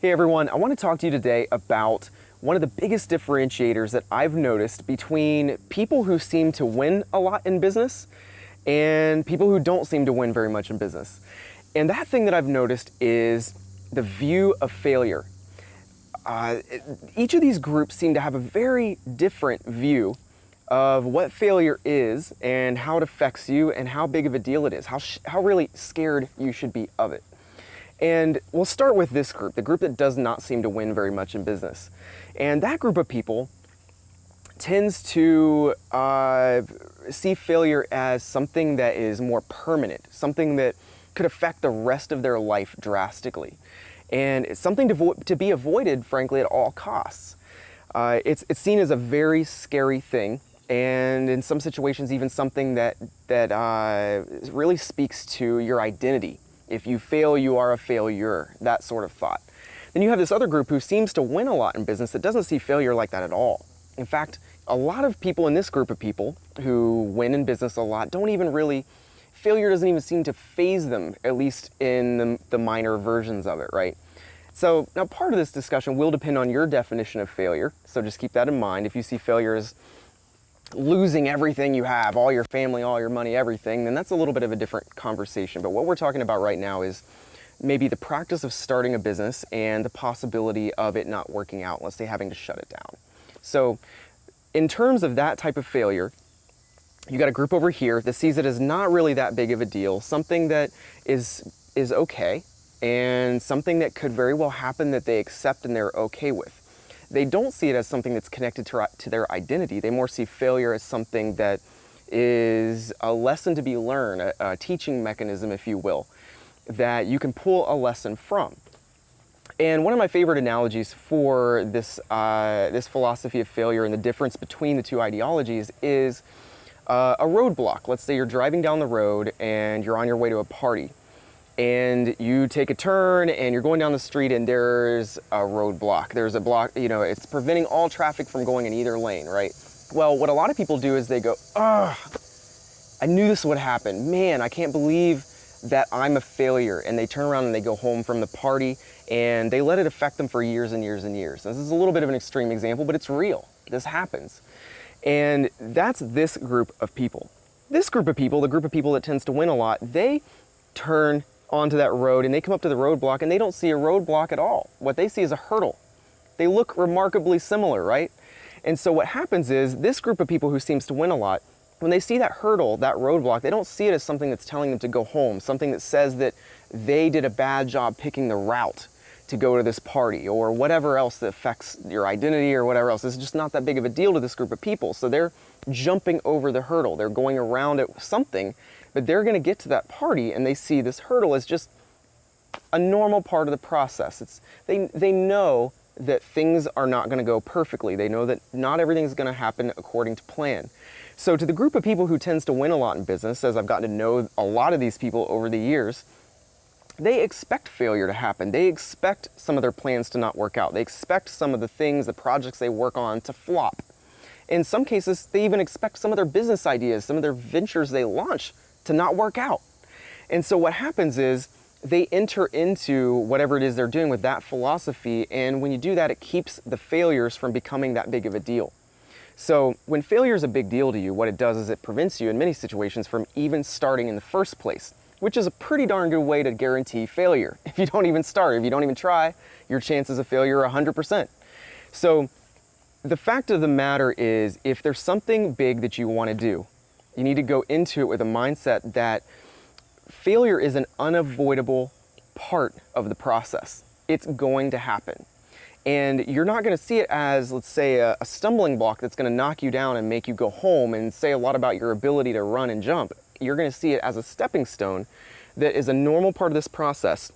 Hey everyone, I want to talk to you today about one of the biggest differentiators that I've noticed between people who seem to win a lot in business and people who don't seem to win very much in business. And that thing that I've noticed is the view of failure. Each of these groups seem to have a very different view of what failure is and how it affects you and how big of a deal it is, how really scared you should be of it. And we'll start with this group, the group that does not seem to win very much in business. And that group of people tends to see failure as something that is more permanent, something that could affect the rest of their life drastically. And it's something to be avoided, frankly, at all costs. It's seen as a very scary thing, and in some situations even something that really speaks to your identity. If you fail, you are a failure, that sort of thought. Then you have this other group who seems to win a lot in business that doesn't see failure like that at all. In fact, a lot of people in this group of people who win in business a lot don't even really, failure doesn't even seem to faze them, at least in the minor versions of it, right? So now part of this discussion will depend on your definition of failure, so just keep that in mind. If you see failure as losing everything you have, all your family, all your money, everything, then that's a little bit of a different conversation. But what we're talking about right now is maybe the practice of starting a business and the possibility of it not working out, let's say having to shut it down. So in terms of that type of failure, you got a group over here that sees it as not really that big of a deal, something that is okay, and something that could very well happen that they accept and they're okay with. They don't see it as something that's connected to their identity. They more see failure as something that is a lesson to be learned, a teaching mechanism, if you will, that you can pull a lesson from. And one of my favorite analogies for this philosophy of failure and the difference between the two ideologies is a roadblock. Let's say you're driving down the road and you're on your way to a party, and you take a turn and you're going down the street and there's a roadblock. There's a block, it's preventing all traffic from going in either lane, right? Well, what a lot of people do is they go, ugh, I knew this would happen. Man, I can't believe that I'm a failure. And they turn around and they go home from the party and they let it affect them for years and years and years. This is a little bit of an extreme example, but it's real. This happens. And that's this group of people. This group of people, the group of people that tends to win a lot, they turn onto that road and they come up to the roadblock and they don't see a roadblock at all. What they see is a hurdle. They look remarkably similar, right? And so what happens is this group of people who seems to win a lot, when they see that hurdle, that roadblock, they don't see it as something that's telling them to go home, something that says that they did a bad job picking the route to go to this party or whatever else that affects your identity or whatever else. It's just not that big of a deal to this group of people. So they're jumping over the hurdle. They're going around it something, but they're going to get to that party and they see this hurdle as just a normal part of the process. They know that things are not going to go perfectly. They know that not everything's going to happen according to plan. So to the group of people who tends to win a lot in business, as I've gotten to know a lot of these people over the years, they expect failure to happen. They expect some of their plans to not work out. They expect some of the things, the projects they work on to flop. In some cases, they even expect some of their business ideas, some of their ventures they launch to not work out. And so what happens is they enter into whatever it is they're doing with that philosophy, and when you do that, it keeps the failures from becoming that big of a deal. So when failure is a big deal to you, what it does is it prevents you in many situations from even starting in the first place, which is a pretty darn good way to guarantee failure. If you don't even start, if you don't even try, your chances of failure are 100%. So the fact of the matter is, if there's something big that you want to do, you need to go into it with a mindset that failure is an unavoidable part of the process. It's going to happen. And you're not going to see it as, let's say, a stumbling block that's going to knock you down and make you go home and say a lot about your ability to run and jump. You're going to see it as a stepping stone that is a normal part of this process.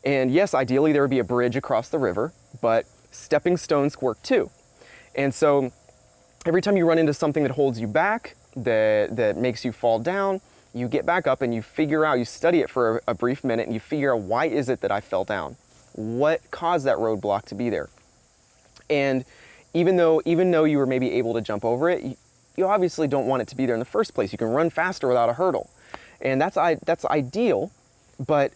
And yes, ideally there would be a bridge across the river, but stepping stones work too. And so every time you run into something that holds you back, that makes you fall down, you get back up and you figure out, you study it for a brief minute and you figure out, why is it that I fell down? What caused that roadblock to be there? And even though you were maybe able to jump over it, you obviously don't want it to be there in the first place. You can run faster without a hurdle. And that's ideal, but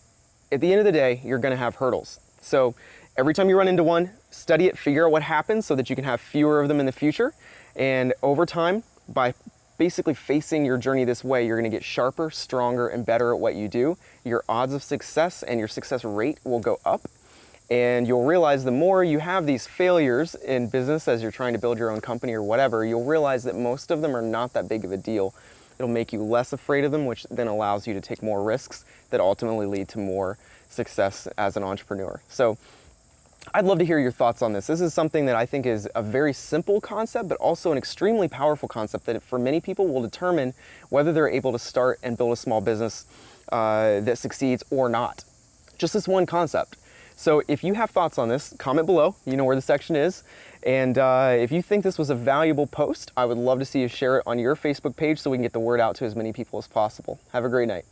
at the end of the day, you're going to have hurdles. So every time you run into one, study it, figure out what happens so that you can have fewer of them in the future. And over time, by basically facing your journey this way, you're gonna get sharper, stronger, and better at what you do. Your odds of success and your success rate will go up. And you'll realize the more you have these failures in business as you're trying to build your own company or whatever, you'll realize that most of them are not that big of a deal. It'll make you less afraid of them, which then allows you to take more risks that ultimately lead to more success as an entrepreneur. So I'd love to hear your thoughts on this. This is something that I think is a very simple concept, but also an extremely powerful concept that for many people will determine whether they're able to start and build a small business that succeeds or not. Just this one concept. So if you have thoughts on this, comment below. You know where the section is. And if you think this was a valuable post, I would love to see you share it on your Facebook page so we can get the word out to as many people as possible. Have a great night.